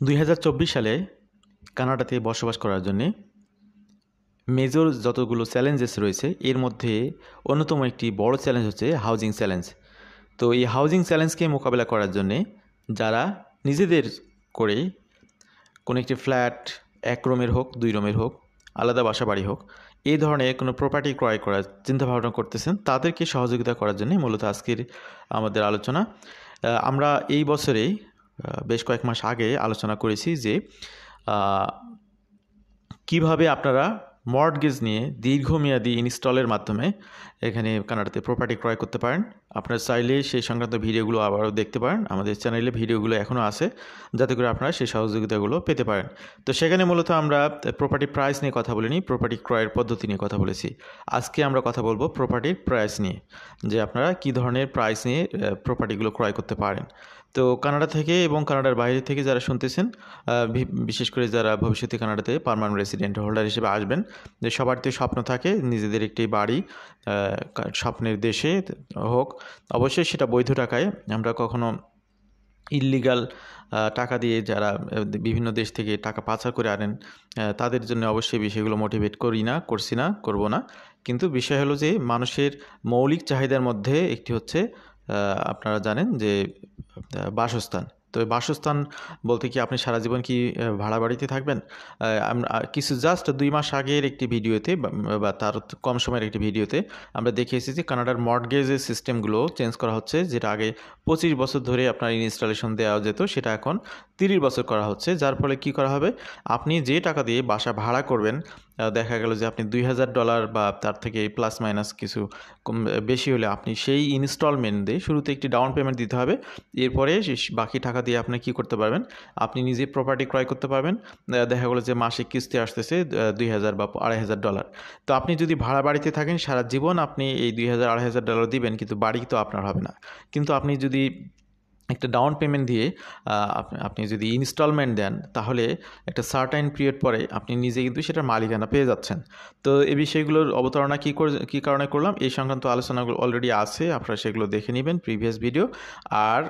2024 সালে কানাডাতে বসবাস করার জন্যে মেজর যতগুলো চ্যালেঞ্জেস রয়েছে এর মধ্যে অন্যতম একটি বড় চ্যালেঞ্জ হচ্ছে হাউজিং চ্যালেঞ্জ। তো এই হাউজিং চ্যালেঞ্জকে মোকাবেলা করার জন্যে যারা নিজেদের করে কোনো একটি ফ্ল্যাট 1 রুমের হোক 2 রুমের হোক আলাদা বাসা বাড়ি হোক এই ধরনের কোনো প্রপার্টি ক্রয় করার চিন্তাভাবনা করতেছেন তাদেরকে সহযোগিতা করার জন্যে মূলত আজকের আমাদের আলোচনা। আমরা এই বছরেই বেশ কয়েক মাস আগে আলোচনা করেছি যে কিভাবে আপনারা মর্টগেজ নিয়ে দীর্ঘমেয়াদী ইনস্টলের মাধ্যমে এখানে কানাডাতে প্রপার্টি ক্রয় করতে পারেন। আপনারা চাইলে সেই সংক্রান্ত ভিডিওগুলো আবারও দেখতে পারেন, আমাদের চ্যানেলে ভিডিওগুলো এখনও আছে, যাতে করে আপনারা সেই সহযোগিতাগুলো পেতে পারেন। তো সেখানে মূলত আমরা প্রপার্টি প্রাইস নিয়ে কথা বলিনি, প্রপার্টি ক্রয়ের পদ্ধতি নিয়ে কথা বলেছি। আজকে আমরা কথা বলবো প্রপার্টির প্রাইস নিয়ে, যে আপনারা কী ধরনের প্রাইস নিয়ে প্রপার্টিগুলো ক্রয় করতে পারেন। তো কানাডা থেকে এবং কানাডার বাইরে থেকে যারা শুনতেছেন, বিশেষ করে যারা ভবিষ্যতে কানাডাতে পার্মানেন্ট রেসিডেন্ট হোল্ডার হিসেবে আসবেন, যে সবার তো স্বপ্ন থাকে নিজেদের একটি বাড়ি স্বপ্নের দেশে হোক, অবশ্যই সেটা বৈধ টাকায়। আমরা কখনো ইল্লিগাল টাকা দিয়ে যারা বিভিন্ন দেশ থেকে টাকা পাচার করে আনেন তাদের জন্য অবশ্যই বিষয়গুলো মোটিভেট করব না। কিন্তু বিষয় হলো যে মানুষের মৌলিক চাহিদার মধ্যে একটি হচ্ছে আপনারা জানেন যে বাসস্থান। তো বাসস্থান বলতে কি আপনি সারা জীবন কি ভাড়া বাড়িতে থাকবেন? কিছু জাস্ট 2 মাস আগের একটি ভিডিওতে বা তার কম সময়ের একটি ভিডিওতে আমরা দেখে এসেছি যে কানাডার মর্টগেজের সিস্টেমগুলো চেঞ্জ করা হচ্ছে। যেটা আগে 25 বছর ধরে আপনার ইনস্টলেশন দেওয়া যেত, সেটা এখন 30 বছর করা হচ্ছে। যার ফলে কি করা হবে, আপনি যে টাকা দিয়ে বাসা ভাড়া করবেন, দেখা গেল যে আপনি $2000 বা তার থেকে প্লাস মাইনাস কিছু বেশি হলে আপনি সেই ইনস্টলমেন্ট দিয়ে শুরুতে একটি ডাউন পেমেন্ট দিতে হবে। এরপরে বাকি টাকা দিয়ে আপনি কি করতে পারবেন, আপনি নিজে প্রপার্টি ক্রয় করতে পারবেন। দেখা গেলো যে মাসিক কিস্তি আসতেছে $2000 বা $2500। তো আপনি যদি ভাড়া বাড়িতে থাকেন সারা জীবন আপনি এই $2000-$2500 দিবেন, কিন্তু বাড়ি তো আপনার হবে না। কিন্তু আপনি যদি একটা ডাউন পেমেন্ট দিয়ে আপনি যদি ইনস্টলমেন্ট দেন, তাহলে একটা সার্টাইন পিরিয়ড পরে আপনি নিজে কিন্তু সেটার মালিকানা পেয়ে যাচ্ছেন। তো এই বিষয়গুলোর অবতারণা কী কারণে করলাম, এই সংক্রান্ত আলোচনাগুলো অলরেডি আছে, আপনারা সেগুলো দেখে নেবেন প্রিভিয়াস ভিডিও। আর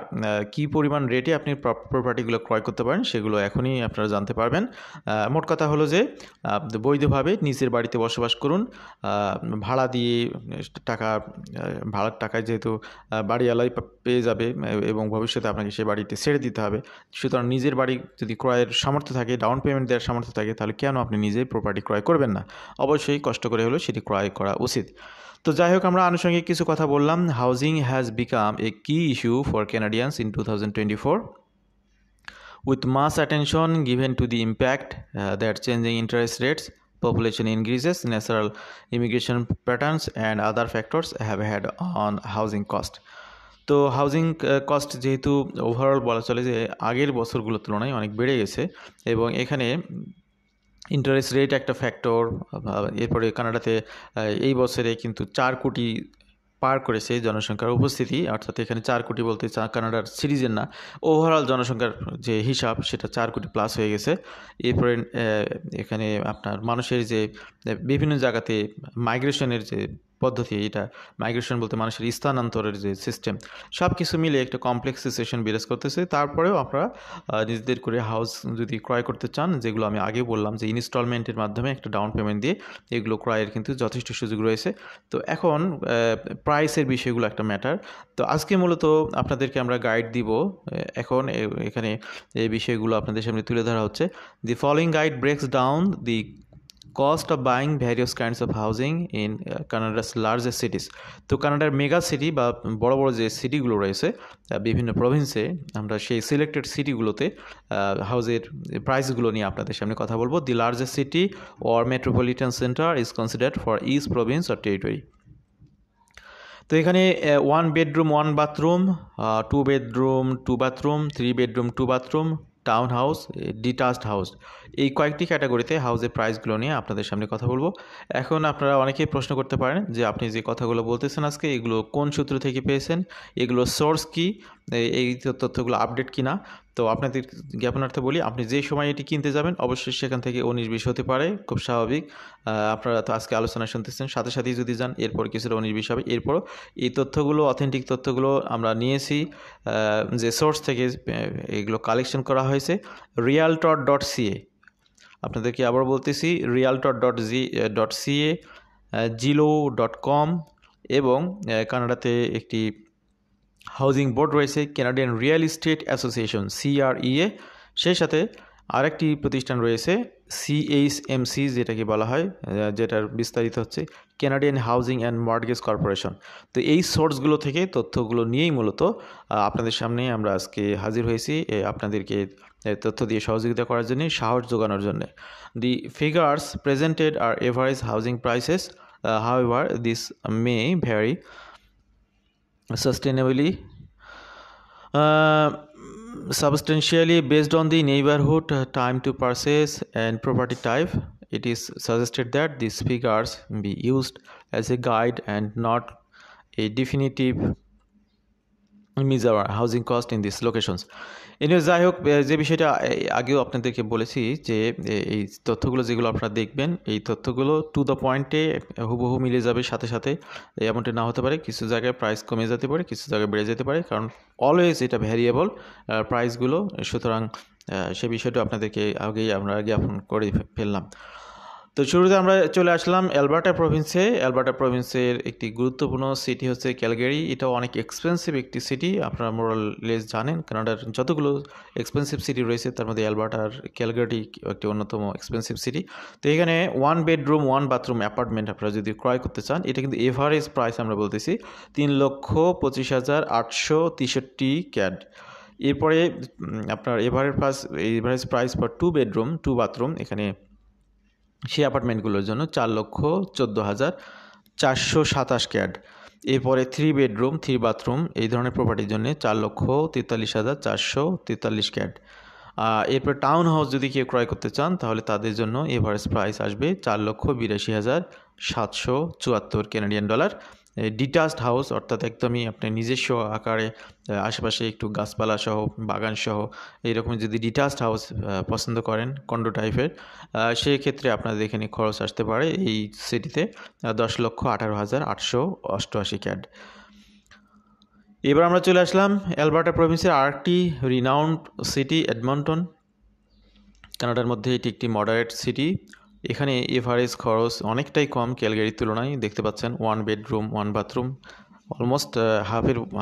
কী পরিমাণ রেটে আপনি প্রপার্টিগুলো ক্রয় করতে পারেন সেগুলো এখনই আপনারা জানতে পারবেন। মোট কথা হলো যে বৈধভাবে নিজের বাড়িতে বসবাস করুন, ভাড়া দিয়ে ভাড়ার টাকায় যেহেতু বাড়িওয়ালাই পেয়ে যাবে এবং ভবিষ্যতে আপনাকে সে বাড়িতে ছেড়ে দিতে হবে। সুতরাং নিজের বাড়ি যদি ক্রয়ের সামর্থ্য থাকে, ডাউন পেমেন্ট দেওয়ার সামর্থ্য থাকে, তাহলে কেন আপনি নিজেই প্রপার্টি ক্রয় করবেন না? অবশ্যই কষ্ট করে হলেও সেটি ক্রয় করা উচিত। তো যাই হোক, আমরা আনুষঙ্গিক কিছু কথা বললাম। হাউজিং হ্যাজ বিকাম এ কি issue for Canadians in 2024 with mass attention given to the impact that changing interest rates, population increases, natural immigration patterns and other factors have had on housing cost. তো housing cost যেহেতু overall বলা চলে যে আগের বছরগুলোর তুলনায় অনেক বেড়ে গেছে, এবং এখানে ইন্টারেস্ট রেট একটা ফ্যাক্টর। এরপরে কানাডাতে এই বছরে কিন্তু 4 কোটি পার করেছে জনসংখ্যার উপস্থিতি, অর্থাৎ এখানে 4 কোটি বলতে কানাডার সিটিজেন না, ওভারঅল জনসংখ্যার যে হিসাব সেটা 4 কোটি প্লাস হয়ে গেছে। এরপরে এখানে আপনার মানুষের যে বিভিন্ন জায়গাতে মাইগ্রেশনের যে পদ্ধতি, এটা মাইগ্রেশন বলতে মানুষের স্থানান্তরের যে সিস্টেম, সব কিছু মিলে একটা কমপ্লেক্স সিচুয়েশন বিরাজ করতেছে। তারপরেও আপনারা নিজেদের করে হাউস যদি ক্রয় করতে চান, যেগুলো আমি আগে বললাম যে ইনস্টলমেন্টের মাধ্যমে একটা ডাউন পেমেন্ট দিয়ে এগুলো ক্রয়ের কিন্তু যথেষ্ট সুযোগ রয়েছে। তো এখন প্রাইসের বিষয়গুলো একটা ম্যাটার। তো আজকে মূলত আপনাদেরকে আমরা গাইড দিব। এখন এখানে এই বিষয়গুলো আপনাদের সামনে তুলে ধরা হচ্ছে। The following guide ব্রেকস down the cost of buying various kinds of housing in Canada's largest cities. তো কানাডার মেগা সিটি বা বড় বড় যে সিটিগুলো রয়েছে বিভিন্ন প্রভিন্সে, আমরা সেই সিলেক্টেড সিটিগুলোতে হাউসের প্রাইসগুলো নিয়ে আপনাদের সামনে কথা বলবো। The largest city or metropolitan center is considered for each province or territory. তো এখানে 1 bedroom 1 bathroom, 2 bedroom 2 bathroom, 3 bedroom 2 bathroom, town house, detached house, এই কয়েকটি ক্যাটাগরিতে হাউসের প্রাইসগুলো নিয়ে আপনাদের সামনে কথা বলবো। এখন আপনারা অনেকেই প্রশ্ন করতে পারেন যে আপনি যে কথাগুলো বলতেছেন আজকে, এগুলো কোন সূত্র থেকে পেয়েছেন, এগুলো সোর্স কি, এই তথ্যগুলো আপডেট কিনা। তো আপনাদের জ্ঞাপনার্থে বলি, আপনি যে সময় এটি কিনতে যাবেন অবশ্যই সেখান থেকে 19-20 হতে পারে, খুব স্বাভাবিক। আপনারা তো আজকে আলোচনা শুনতেছেন, সাথে সাথেই যদি যান এরপর কিছুটা 19-20 হবে। এরপরও এই তথ্যগুলো, অথেন্টিক তথ্যগুলো আমরা নিয়েছি যে সোর্স থেকে, এগুলো কালেকশন করা হয়েছে realtor.ca। আপনাদেরকে আবার বলতেছি realtor.ca, zillow.com এবং কানাডাতে একটি হাউজিং বোর্ড রয়েছে, Canadian real estate association CREA। সেই সাথে আরেকটি প্রতিষ্ঠান রয়েছে CHMC, যেটাকে বলা হয়, যেটার বিস্তারিত হচ্ছে Canadian housing and mortgage corporation. তো এই সোর্সগুলো থেকে তথ্যগুলো নিয়েই মূলত আপনাদের সামনে আমরা আজকে হাজির হয়েছি, আপনাদেরকে তথ্য দিয়ে সহযোগিতা করার জন্য, সাহস যোগানোর জন্য। The figures presented are average housing prices, however this may vary sustainably substantially based on the neighborhood, time to purchase and property type. It is suggested that these figures be used as a guide and not a definitive measure housing cost in this locations. Anyway, যাই হোক, যে বিষয়টা আগেও আপনাদেরকে বলেছি যে এই তথ্যগুলো যেগুলো আপনারা দেখবেন, এই তথ্যগুলো টু দ্য পয়েন্টে হুবহু মিলে যাবে সাথে সাথে, এমনটা না হতে পারে। কিছু জায়গায় প্রাইস কমে যেতে পারে, কিছু জায়গায় বেড়ে যেতে পারে, কারণ অলওয়েজ এটা ভ্যারিয়েবল প্রাইসগুলো। সুতরাং সে বিষয়টা আপনাদেরকে আগেই আমরা জ্ঞাপন করে ফেললাম। তো শুরুতে আমরা চলে আসলাম অ্যালবার্টা প্রভিন্সে। অ্যালবার্টা প্রভিন্সের একটি গুরুত্বপূর্ণ সিটি হচ্ছে ক্যালগারি। এটাও অনেক এক্সপেন্সিভ একটি সিটি, আপনারা মোরালেস জানেন। কানাডার যতগুলো এক্সপেন্সিভ সিটি রয়েছে তার মধ্যে অ্যালবার্টার ক্যালগারি একটি অন্যতম এক্সপেন্সিভ সিটি। তো এখানে 1 বেডরুম 1 বাথরুম অ্যাপার্টমেন্ট আপনারা যদি ক্রয় করতে চান, এটা কিন্তু এভারেজ প্রাইস আমরা বলতেছি 3,25,863 CAD। এরপরে আপনার average price for 2 bedroom 2 bathroom, এখানে সেই অ্যাপার্টমেন্টগুলোর জন্য 4,14,427 CAD। এরপরে 3 বেডরুম 3 বাথরুম এই ধরনের প্রপার্টির জন্য 4,43,443 CAD। এরপর টাউন হাউস যদি কেউ ক্রয় করতে চান তাহলে তাদের জন্য এভারেজ প্রাইস আসবে 4,82,774 ক্যানাডিয়ান ডলার। ডিটাচড হাউস, অর্থাৎ একদমই আপনার নিজস্ব আকারে আশেপাশে একটু গাছপালা সহ, বাগান সহ এইরকম যদি ডিটাচড হাউস পছন্দ করেন কন্ডো টাইপের, সেই ক্ষেত্রে আপনাদের এখানে খরচ আসতে পারে এই সিটিতে 10,18,888 CAD। এবার আমরা চলে আসলাম অ্যালবার্টা প্রভিন্সের আরেকটি রিনাউন্ড সিটি এডমন্টন। কানাডার মধ্যে এটি একটি মডারেট সিটি। এখানে এভারেজ খরচ অনেকটাই কম ক্যালগারির তুলনায়। দেখতে পাচ্ছেন 1 বেডরুম 1 বাথরুম, অলমোস্ট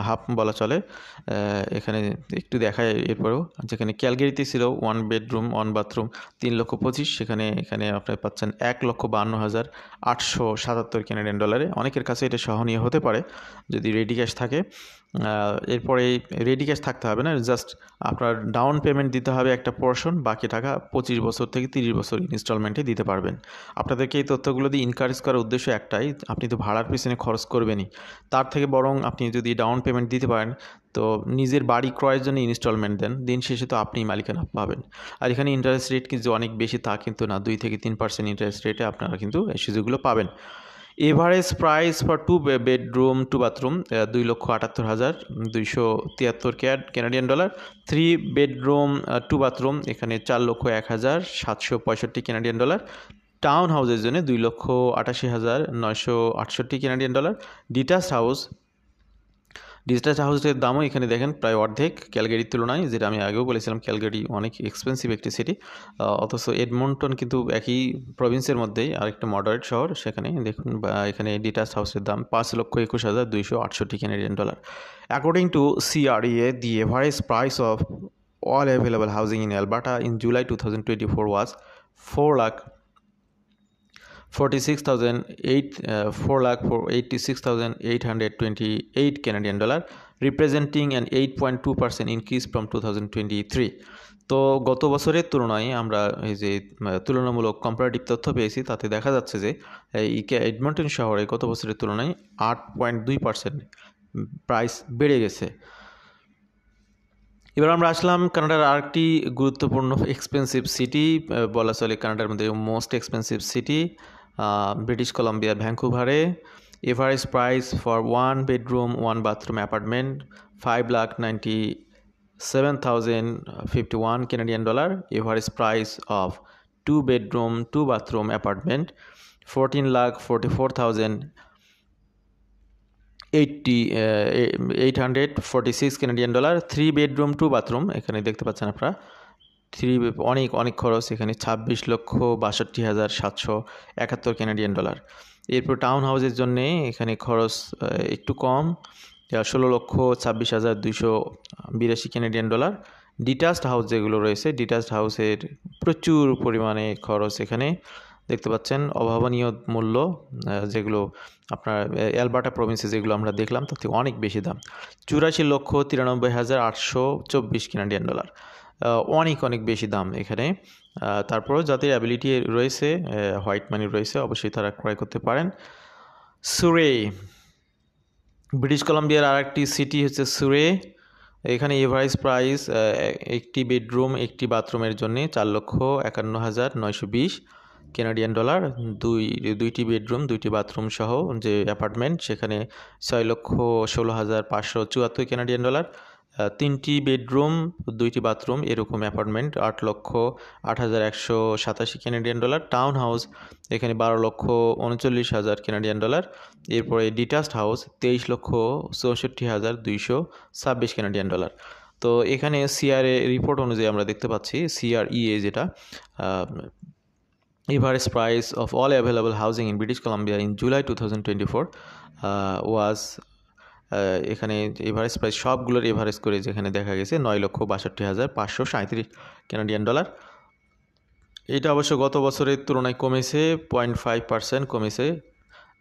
হাফ বলা চলে। এখানে একটু দেখায় এরপরেও, যেখানে ক্যালগারিতে ছিল 1 বেডরুম 1 বাথরুম 3,25,000, এখানে আপনি পাচ্ছেন 1,52,877 ক্যানাডিয়ান ডলারে। অনেকের কাছে এটা সহনীয় হতে পারে যদি রেডি ক্যাশ থাকে। এরপরে রেডি ক্যাশ থাকতে হবে না, জাস্ট আপনার ডাউন পেমেন্ট দিতে হবে একটা পোর্শন, বাকি টাকা 25 বছর থেকে 30 বছর ইনস্টলমেন্টে দিতে পারবেন। আপনাদেরকে এই তথ্যগুলো দিয়ে ইনকারেজ করার উদ্দেশ্য একটাই, আপনি তো ভাড়ার পিছনে খরচ করবেনই, তার থেকে বরং আপনি যদি ডাউন পেমেন্ট দিতে পারেন তো নিজের বাড়ি ক্রয়ের জন্য ইনস্টলমেন্ট দেন, দিন শেষে তো আপনিই মালিকানা পাবেন। আর এখানে ইন্টারেস্ট রেট কিন্তু অনেক বেশি তা কিন্তু না, 2 থেকে 3% ইন্টারেস্ট রেটে আপনারা কিন্তু এই সুযোগগুলো পাবেন। Average price for 2 bedroom 2 bathroom 2,78,273 Canadian dollar. 3 bedroom 2 bathroom এখানে 4,01,765 ক্যানাডিয়ান ডলার। টাউন হাউসের জন্য 2,88,968 ক্যানাডিয়ান ডলার। ডিটাচড হাউসের দামও এখানে দেখেন প্রায় অর্ধেক ক্যালগারির তুলনায়, যেটা আমি আগেও বলেছিলাম ক্যালগারি অনেক এক্সপেন্সিভ একটি সিটি। অথচ এডমন্টন কিন্তু একই প্রভিন্সের মধ্যেই আরেকটা মডারেট শহর, সেখানে দেখুন এখানে ডিটাচড হাউসের দাম 5,21,268 Canadian dollar. According two CREA, the average price of all available housing in Alberta in July 2024 was 4,86,828 Canadian dollar, representing an 8.2% increase from 2023. তো গত বছরের তুলনায় আমরা এই যে তুলনামূলক কম্পারেটিভ তথ্য পেয়েছি, তাতে দেখা যাচ্ছে যে এই এডমন্টন শহরে গত বছরের তুলনায় 8.2% প্রাইস বেড়ে গেছে। এবার আমরা আসলাম কানাডার আরেকটি গুরুত্বপূর্ণ এক্সপেন্সিভ সিটি, বলা চলে কানাডার মধ্যে most expensive city, British Columbia ভ্যাঙ্কুভারে। Average price for 1 bedroom 1 bathroom apartment 5,97,051 Canadian dollar. Average price of 2 bedroom 2 bathroom apartment 846 Canadian dollar. 3 bedroom 2 bathroom এখানে দেখতে পাচ্ছেন আপনারা অনেক খরচ এখানে 26,62,771 Canadian dollar. এরপর টাউন হাউসের জন্য এখানে খরচ একটু কম 16,26,282 Canadian dollar. ডিটাচড হাউস যেগুলো রয়েছে ডিটাচড হাউসের প্রচুর পরিমাণে খরচ এখানে দেখতে পাচ্ছেন, অভাবনীয় মূল্য, যেগুলো আপনার অ্যালবার্টা প্রভিন্সে যেগুলো আমরা দেখলাম তার থেকে অনেক বেশি দাম। 84,93,824 Canadian dollar, অনেক বেশি দাম এখানে। তারপরেও যাদের অ্যাবিলিটি রয়েছে, হোয়াইট মানি রয়েছে, অবশ্যই তারা ক্রয় করতে পারেন। সুরে, ব্রিটিশ কলাম্বিয়ার আরেকটি সিটি হচ্ছে সুরে। এখানে এভারেজ প্রাইস একটি বেডরুম একটি বাথরুমের জন্য 4,51,920 Canadian dollar। দুইটি বেডরুম 2টি বাথরুম সহ যে অ্যাপার্টমেন্ট সেখানে 6,16,574 Canadian dollar। 3টি বেডরুম 2টি বাথরুম এরকম apartment 8,08,187 Canadian dollar। Town house এখানে 12,39,000 Canadian dollar। এরপরে ডিটাচড হাউস 23,64,226 Canadian dollar। তো এখানে সিআরএ রিপোর্ট অনুযায়ী আমরা দেখতে পাচ্ছি, CREA যেটা average price of all available housing in British Columbia in July 2024 was এখানে এভারেজ প্রাইস সবগুলোর এভারেজ করে যেখানে দেখা গেছে 9,62,537 Canadian dollar। এটা অবশ্য গত বছরের তুলনায় কমেছে 0.5% কমেছে।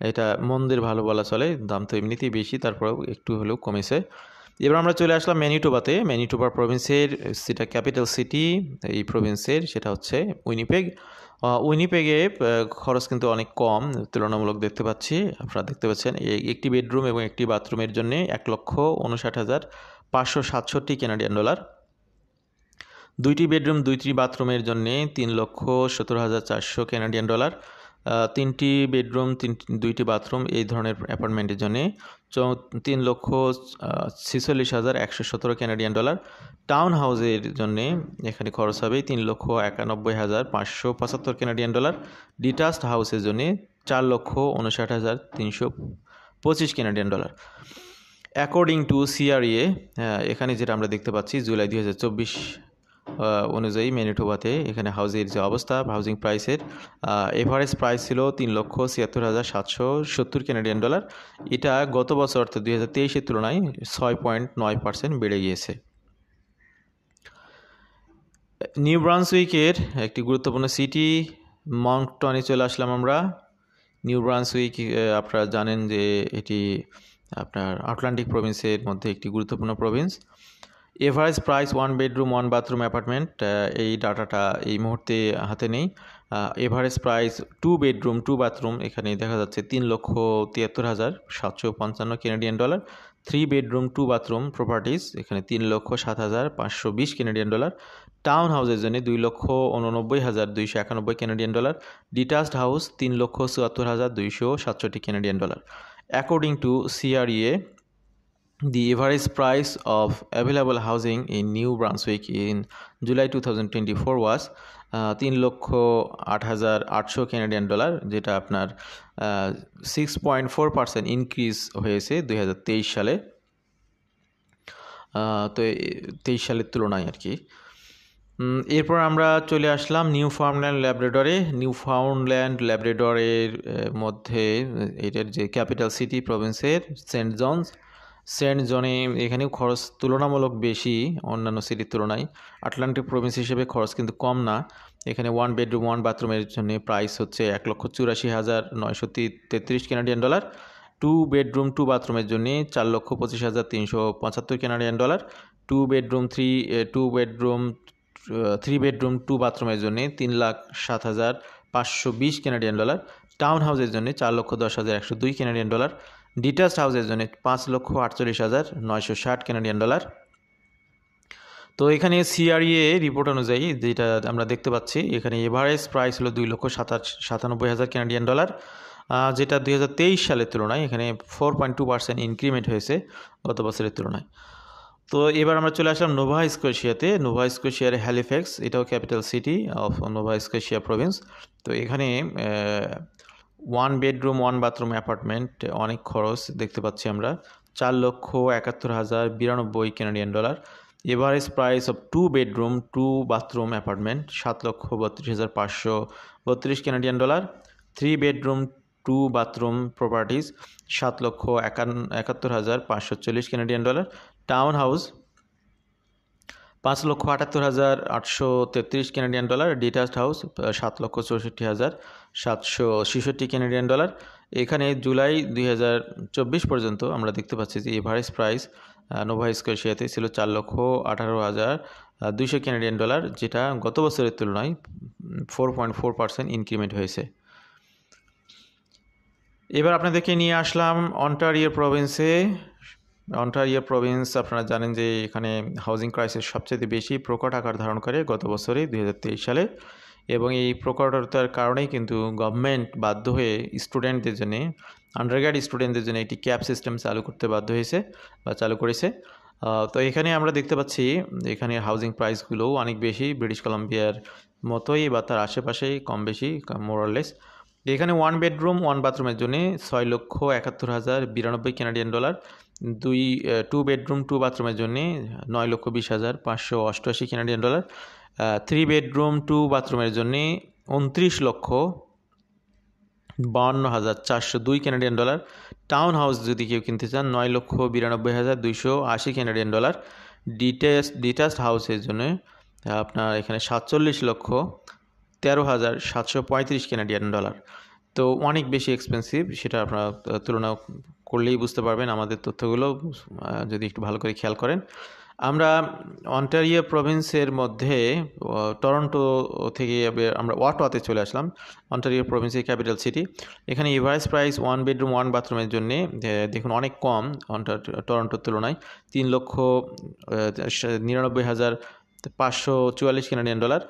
এটা মন্দের ভালো বলা চলে, দাম তো এমনিতেই বেশি, তারপরেও একটু হলেও কমেছে। এবার আমরা চলে আসলাম ম্যানিটোবাতে। ম্যানিটোবা প্রভিন্সের যেটা ক্যাপিটাল সিটি এই প্রভিন্সের, সেটা হচ্ছে উইনিপেগ। উইনিপেগে খরচ কিন্তু অনেক কম তুলনামূলক দেখতে পাচ্ছি। আপনারা দেখতে পাচ্ছেন একটি বেডরুম এবং একটি বাথরুমের জন্য 1,59,567 Canadian dollar। 2টি বেডরুম 2টি বাথরুমের জন্য 3,17,400 Canadian dollar। 3টি বেডরুম 2টি বাথরুম এই ধরনের অ্যাপার্টমেন্টের জন্য 3,46,117 Canadian dollar। টাউন হাউসের জন্য এখানে খরচ হবে 3,91,575 Canadian dollar। ডিটাচড হাউসের জন্য 4,59,325 Canadian dollar। According to CREA এখানে যেটা আমরা দেখতে পাচ্ছি জুলাই 2024 অনুযায়ী ম্যানিটোবাতে এখানে হাউসের যে অবস্থা, হাউজিং প্রাইসের এভারেজ প্রাইস ছিল 3,76,770 Canadian dollar। এটা গত বছর অর্থাৎ 2023-এর তুলনায় 6.9% বেড়ে গিয়েছে। নিউ ব্রান্সউইকের একটি গুরুত্বপূর্ণ সিটি মংকটনে চলে আসলাম আমরা। নিউ ব্রান্সউইক আপনারা জানেন যে এটি আপনার আটলান্টিক প্রভিন্সের মধ্যে একটি গুরুত্বপূর্ণ Province. Average price 1 bedroom 1 bathroom apartment, এই ডাটাটা এই মুহূর্তে হাতে নেই। এভারেজ প্রাইস 2 বেডরুম 2 বাথরুম এখানে দেখা যাচ্ছে 3,73,755 Canadian dollar। 3 bedroom 2 bathroom properties এখানে 3,07,520 Canadian dollar। টাউন হাউসের জন্য 2,89,291 Canadian dollar। Detached house 3,74,267 Canadian dollar। According to CREA, the average price of available housing in New Brunswick in July 2024 was 3,08,800 Canadian dollar, যেটা আপনার 6.4% increase হয়েছে 2023 সালে। তো 23 সালের তুলনায় আর কি। এরপর আমরা চলে আসলাম নিউফাউন্ডল্যান্ড ল্যাব্রাডরে। নিউফাউন্ডল্যান্ড ল্যাব্রাডরের মধ্যে এটার যে ক্যাপিটাল সিটি প্রভিন্সের সেন্ট জনে এখানেও খরচ তুলনামূলক বেশি অন্যান্য সিটির তুলনায়। আটলান্টিক প্রভিন্স হিসেবে খরচ কিন্তু কম না। এখানে 1 বেডরুম 1 বাথরুমের জন্য প্রাইস হচ্ছে 1,84,933 Canadian dollar। 2 বেডরুম 2 বাথরুমের জন্য 4,25,375 Canadian dollar। 2 বেডরুম 2 বাথরুমের জন্য 3,07,520 Canadian dollar। টাউন হাউসের জন্য 4,10,102 Canadian dollar। ডিটাচড হাউসের জন্য 5,48,960 Canadian dollar। তো এখানে CREA রিপোর্ট অনুযায়ী যেটা আমরা দেখতে পাচ্ছি, এখানে এভারেজ প্রাইস হলো 2,97,000 Canadian dollar। যেটা 2023 সালের তুলনায় এখানে 4.2% ইনক্রিমেন্ট হয়েছে গত বছরের তুলনায়। তো এবার আমরা চলে আসলাম নোভা স্কোশিয়াতে। নোভা স্কোশিয়ার হ্যালিফ্যাক্স, এটাও capital city of Nova Scotia Province. তো এখানে 1 বেডরুম 1 বাথরুম অ্যাপার্টমেন্ট অনেক খরচ দেখতে পাচ্ছি আমরা, 4,71,092 Canadian dollar. Average price of 2 bedroom 2 bathroom apartment 7,32,532 Canadian dollar. 3 bedroom 2 bathroom properties 7,71,540 Canadian dollar. Town house 5,78,833 Canadian dollar. Detached house 7,64,766 Canadian dollar. এখানে জুলাই 2024 পর্যন্ত আমরা দেখতে পাচ্ছি যে এভারেজ প্রাইস নোভা স্কোশিয়াতে ছিল 4,18,200 কানাডিয়ান ডলার, যেটা গত বছরের তুলনায় 4.4% ইনক্রিমেন্ট হয়েছে। এবার আপনাদেরকে নিয়ে আসলাম অন্টারিও প্রভিন্সে। অন্টারিও প্রভিন্স আপনারা জানেন যে এখানে হাউজিং ক্রাইসিস সবচেয়ে বেশি প্রকট আকার ধারণ করে গত বছরে 2023 সালে, এবং এই প্রকটতার কারণেই কিন্তু গভর্নমেন্ট বাধ্য হয়ে স্টুডেন্টদের জন্য, আন্ডারগ্রেড স্টুডেন্টদের জন্য একটি ক্যাপ সিস্টেম চালু করতে বাধ্য হয়েছে বা চালু করেছে। তো এখানে আমরা দেখতে পাচ্ছি এখানে হাউজিং প্রাইসগুলোও অনেক বেশি, ব্রিটিশ কলাম্বিয়ার মতোই বা তার আশেপাশেই কম বেশি মোরলেস। এখানে 1 বেডরুম 1 বাথরুমের জন্য 6,71,092 কানাডিয়ান ডলার। 2 বেডরুম 2 বাথরুমের জন্য 9,20,588 কানাডিয়ান ডলার। 3 বেডরুম 2 বাথরুমের জন্য 29,52,402 কানাডিয়ান ডলার। টাউন হাউস যদি কেউ কিনতে চান 9,92,280 কানাডিয়ান ডলার। ডিটাচড হাউসের জন্য আপনার এখানে 47,13,735 কানাডিয়ান ডলার। তো অনেক বেশি এক্সপেন্সিভ, সেটা আপনারা তুলনা করলেই বুঝতে পারবেন আমাদের তথ্যগুলো যদি একটু ভালো করে খেয়াল করেন। আমরা অন্টারিও প্রভিন্সের মধ্যে টরন্টো থেকে আমরা ওয়াটোয়াতে চলে আসলাম। অন্টারিও প্রভিন্সের ক্যাপিটাল সিটি। এখানে এভারেজ প্রাইস 1 বেডরুম 1 বাথরুমের জন্য দেখুন অনেক কম টরন্টোর তুলনায়, 3,99,544 কানাডিয়ান ডলার।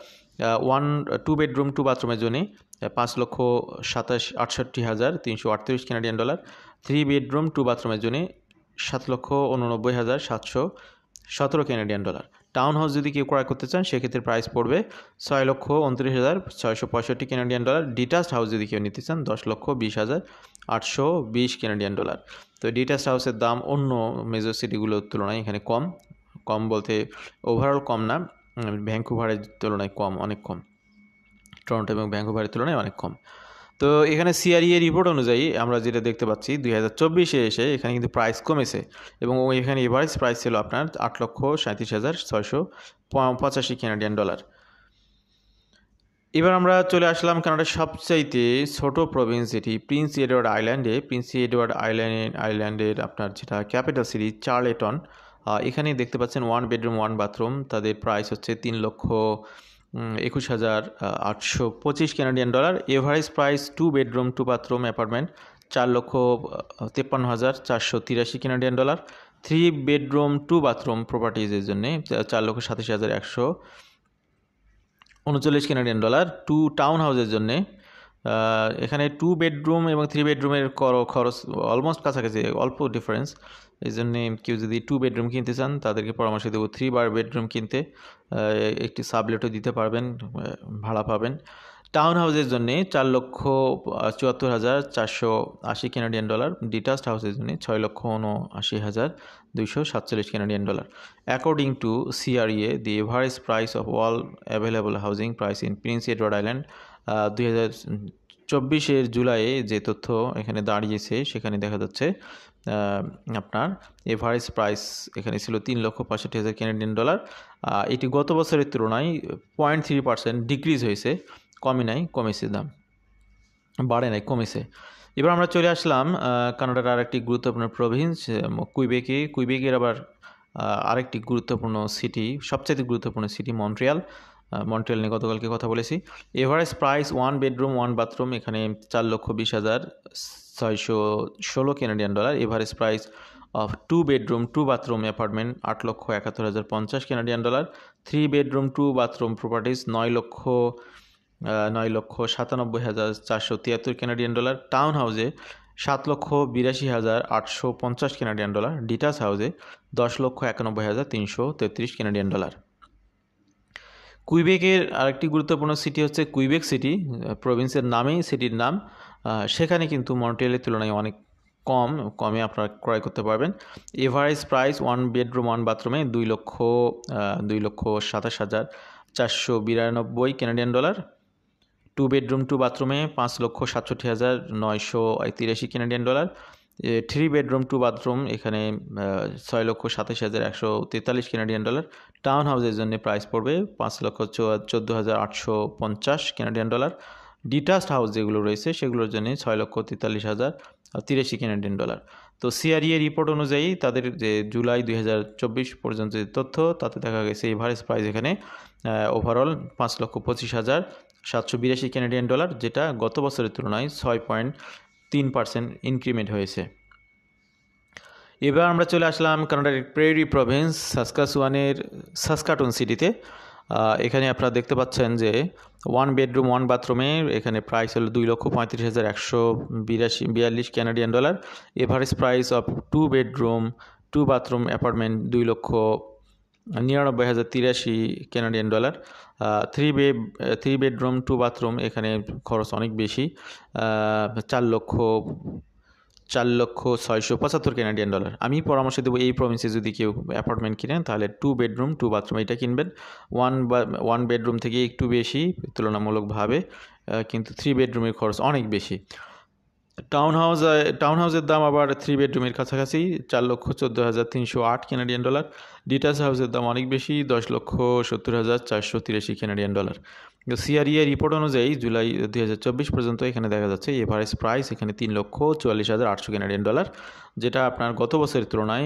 2 বেডরুম 2 বাথরুমের জন্য 5,68,338 কানাডিয়ান ডলার। 3 বেডরুম 2 বাথরুমের জন্য 7,89,717 কানাডিয়ান ডলার। টাউন হাউস যদি কেউ ক্রয় করতে চান সেক্ষেত্রে প্রাইস পড়বে 6,29,665 কানাডিয়ান ডলার। ডিটাচড হাউস যদি কেউ নিতে চান 10,20,820 কানাডিয়ান ডলার। তো ডিটাচড হাউসের দাম অন্য মেজর সিটিগুলোর তুলনায় এখানে কম বলতে ওভারঅল কম না, ভ্যাঙ্কুভারের তুলনায় কম, অনেক কম, টরন্টো এবং ভ্যাঙ্কুভারের তুলনায় অনেক কম। তো এখানে সিআরই এর রিপোর্ট অনুযায়ী আমরা যেটা দেখতে পাচ্ছি 2024-এ এসে এখানে কিন্তু প্রাইস কমেছে, এবং এখানে এভারেজ প্রাইস ছিল আপনার 8,37,685 কানাডিয়ান ডলার। এবার আমরা চলে আসলাম কানাডার সবচাইতে ছোট প্রভিন্স, যেটি প্রিন্স এডওয়ার্ড আইল্যান্ডে। প্রিন্স এডওয়ার্ড আইল্যান্ডের আপনার যেটা ক্যাপিটাল সিটি চার্লেটন। এখানে দেখতে পাচ্ছেন 1 বেডরুম 1 বাথরুম, তাদের প্রাইস হচ্ছে 3,21,825 Canadian dollar. Average price 2 bedroom 2 bathroom apartment 4,53,483 Canadian dollar. 3 bedroom 2 bathroom প্রপার্টিজের জন্য 4,87,139 কানাডিয়ান ডলার। 2 টাউন হাউসের জন্য এখানে 2 বেডরুম এবং 3 বেডরুমের খরচ অলমোস্ট কাছাকাছি, অল্প ডিফারেন্স। এই জন্যে কেউ যদি 2 বেডরুম কিনতে চান তাদেরকে পরামর্শ দেবো 3 বেডরুম কিনতে, একটি সাবলেটও দিতে পারবেন, ভাড়া পাবেন। টাউন হাউসের জন্যে 4,74,480 কানাডিয়ান ডলার। ডিটাচড হাউসের জন্য 6,79,247 Canadian dollar. According to CREA, the average price of all available housing price in Prince Edward Island 2024-এর জুলাইয়ে যে তথ্য এখানে দাঁড়িয়েছে সেখানে দেখা যাচ্ছে আপনার এভারেজ প্রাইস এখানে ছিল 3,65,000 কানাডিয়ান ডলার। এটি গত বছরের তুলনায় 0.3% ডিক্রিজ হয়েছে, কমে নাই, কমেছে, দাম বাড়ে নাই, কমেছে। এবার আমরা চলে আসলাম কানাডার আরেকটি গুরুত্বপূর্ণ প্রভিন্স কুইবেকে। কুইবেকের আবার আরেকটি গুরুত্বপূর্ণ সিটি, সবচেয়ে গুরুত্বপূর্ণ সিটি মন্ট্রিয়াল। মন্ট্রিয়াল নিয়ে গতকালকে কথা বলেছি। এভারেজ প্রাইস 1 বেডরুম 1 বাথরুম এখানে 4,20,616 Canadian dollar. Average price of 2 bedroom 2 bathroom apartment 8,71,050 Canadian dollar. 3 bedroom 2 bathroom properties 9,97,473 Canadian dollar. Town হাউসে 7,82,850 কানাডিয়ান ডলার। ডিটাচ হাউসে 10,91,333 কানাডিয়ান ডলার। কুইবেকের আরেকটি গুরুত্বপূর্ণ সিটি হচ্ছে কুইবেক সিটি, প্রভিন্সের নামেই সিটির নাম। সেখানে কিন্তু মন্ট্রিয়ালের তুলনায় অনেক কমে আপনারা ক্রয় করতে পারবেন। এভারেজ প্রাইস 1 বেডরুম 1 বাথরুমে 2,67,492 কানাডিয়ান ডলার। 2 বেডরুম 2 বাথরুমে 5,67,983 কানাডিয়ান ডলার। 3 বেডরুম 2 বাথরুম এখানে 6,27,143 কানাডিয়ান ডলার। টাউন হাউসের জন্য প্রাইস পড়বে 5,14,850 কানাডিয়ান ডলার। ডিটাচড হাউস যেগুলো রয়েছে সেগুলোর জন্য 6,43,083 কানাডিয়ান ডলার। তো সিআরইএ রিপোর্ট অনুযায়ী তাদের যে জুলাই 2024 পর্যন্ত যে তথ্য, তাতে দেখা গেছে এভারেজ প্রাইস এখানে ওভারঅল 5,25,782 কানাডিয়ান ডলার, যেটা গত বছরের তুলনায় 6.3% ইনক্রিমেন্ট হয়েছে। এবার আমরা চলে আসলাম কানাডার প্রেরি প্রভিন্স সাসকাচুয়ানের সাসকাটুন সিটিতে। এখানে আপনারা দেখতে পাচ্ছেন যে 1 বেডরুম 1 বাথরুমে এখানে প্রাইস হলো 2,35,142 Canadian dollar. Average price of 2 bedroom 2 bathroom apartment 2,99,083 Canadian dollar. 3 bedroom 2 bathroom এখানে খরচ অনেক বেশি, 4,06,75 কানাডিয়ান ডলার। আমি পরামর্শ দেবো এই প্রভিন্সে যদি কেউ অ্যাপার্টমেন্ট কিনেন তাহলে 2 বেডরুম 2 বাথরুম এটা কিনবেন। 1 বেডরুম থেকে একটু বেশি তুলনামূলকভাবে, কিন্তু 3 বেডরুমের খরচ অনেক বেশি। টাউন হাউসের দাম আবার 3 বেডরুমের কাছাকাছি 4,14,308 কানাডিয়ান ডলার। ডিটাচ হাউসের দাম অনেক বেশি 10,70,483 কানাডিয়ান ডলার। সিআরইএ রিপোর্ট অনুযায়ী জুলাই 2024 পর্যন্ত এখানে দেখা যাচ্ছে এভারেজ প্রাইস এখানে 3,44,800 কানাডিয়ান ডলার, যেটা আপনার গত বছরের তুলনায়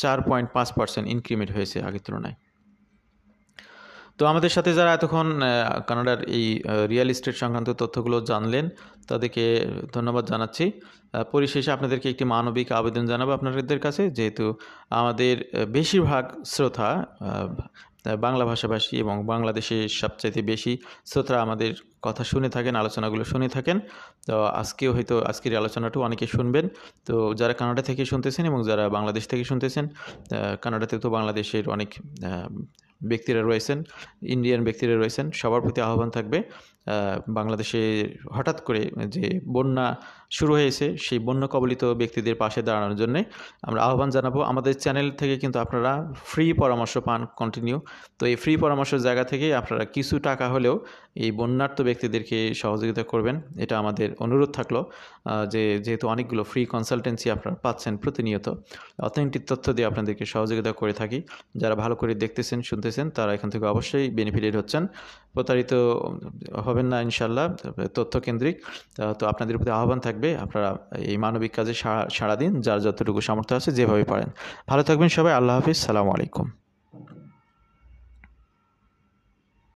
4.5% ইনক্রিমেন্ট হয়েছে আগের তুলনায়। তো আমাদের সাথে যারা এতক্ষণ কানাডার এই রিয়েল এস্টেট সংক্রান্ত তথ্যগুলো জানলেন তাদেরকে ধন্যবাদ জানাচ্ছি। পরিশেষে আপনাদেরকে একটি মানবিক আবেদন জানাবো আপনাদের কাছে, যেহেতু আমাদের বেশিরভাগ শ্রোতা বাংলা ভাষাভাষী এবং বাংলাদেশে সবচাইতে বেশি শ্রোতা আমাদের কথা শুনে থাকেন, আলোচনাগুলো শুনে থাকেন। তো আজকের আলোচনাটাও অনেকে শুনবেন। তো যারা কানাডা থেকে শুনতেছেন এবং যারা বাংলাদেশ থেকে শুনতেছেন, কানাডাতে তো বাংলাদেশের অনেক ব্যক্তিরা রয়েছেন, ইন্ডিয়ান ব্যক্তিরা রয়েছেন, সবার প্রতি আহ্বান থাকবে বাংলাদেশে হঠাৎ করে যে বন্যা শুরু হয়েছে সেই বন্যা কবলিত ব্যক্তিদের পাশে দাঁড়ানোর জন্য আমরা আহ্বান জানাবো। আমাদের চ্যানেল থেকে কিন্তু আপনারা ফ্রি পরামর্শ পান কন্টিনিউ। তো এই ফ্রি পরামর্শের জায়গা থেকে আপনারা কিছু টাকা হলেও এই বন্যার্ত ব্যক্তিদেরকে সহযোগিতা করবেন, এটা আমাদের অনুরোধ থাকলো। যেহেতু অনেকগুলো ফ্রি কনসালটেন্সি আপনারা পাচ্ছেন প্রতিনিয়ত, অথেন্টিক তথ্য দিয়ে আপনাদেরকে সহযোগিতা করে থাকি। যারা ভালো করে দেখতেছেন শুনতেছেন তারা এখান থেকে অবশ্যই বেনিফিটেড হচ্ছেন, প্রতারিত হবেন না ইনশাল্লাহ তথ্য কেন্দ্রিক। তো আপনাদের প্রতি আহ্বান থাকবে আপনারা এই মানবিক কাজে সাড়া দিন, যার যতটুকু সামর্থ্য আছে যেভাবে পারেন। ভালো থাকবেন সবাই, আল্লাহ হাফিজ, সালামু আলাইকুম।